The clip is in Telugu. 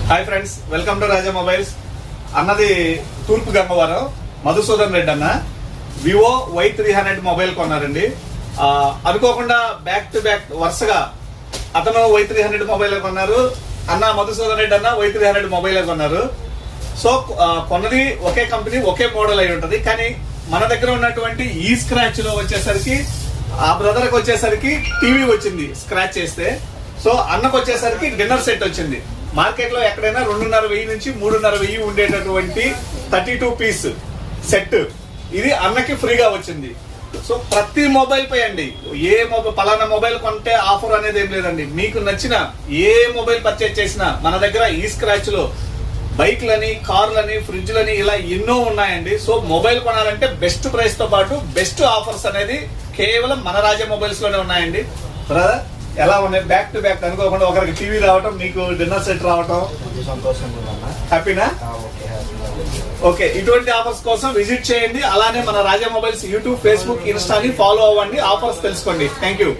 Hi friends, welcome to Raja mobiles. అన్నది తూర్పు గంగవరం మధుసూదన్ రెడ్డి అన్న వివో Y300 మొబైల్ కొన్నారండి. అనుకోకుండా బ్యాక్ టు బ్యాక్ వరుసగా అతను Y300 మొబైల్ కొన్నారు, అన్న మధుసూదన్ రెడ్డి అన్న Y300 మొబైల్ కొన్నారు. సో కొన్నది ఒకే కంపెనీ ఒకే మోడల్ అయి ఉంటది. కానీ మన దగ్గర ఉన్నటువంటి ఈ స్క్రాచ్ లో వచ్చేసరికి ఆ బ్రదర్ కి వచ్చేసరికి టీవీ వచ్చింది స్క్రాచ్ చేస్తే. సో అన్నకు వచ్చేసరికి డిన్నర్ సెట్ వచ్చింది. మార్కెట్ లో ఎక్కడైనా 2,500 నుంచి 3,500 ఉండేటటువంటి 32 పీస్ సెట్ ఇది అన్నకి ఫ్రీగా వచ్చింది. సో ప్రతి మొబైల్ పై అండి, ఏ మొబైల్ పలానా మొబైల్ కొంటే ఆఫర్ అనేది ఏం లేదండి. మీకు నచ్చిన ఏ మొబైల్ పర్చేజ్ చేసినా మన దగ్గర ఈ స్క్రాచ్ లో బైక్లని, కార్లని, ఫ్రిడ్జ్లని ఇలా ఎన్నో ఉన్నాయండి. సో మొబైల్ కొనాలంటే బెస్ట్ ప్రైస్ తో పాటు బెస్ట్ ఆఫర్స్ అనేది కేవలం మన రాజా మొబైల్స్ లోనే ఉన్నాయండి. బ్రదర్ ఎలా ఉన్నాయి? బ్యాక్ టు బ్యాక్ అనుకోకుండా ఒకరికి టీవీ రావటం, మీకు డిన్నర్ సెట్ రావటం హ్యాపీనా? ఓకే, ఇటువంటి ఆఫర్స్ కోసం విజిట్ చేయండి. అలానే మన రాజా మొబైల్స్ యూట్యూబ్, ఫేస్బుక్, ఇన్స్టాని ఫాలో అవ్వండి, ఆఫర్స్ తెలుసుకోండి. Thank you.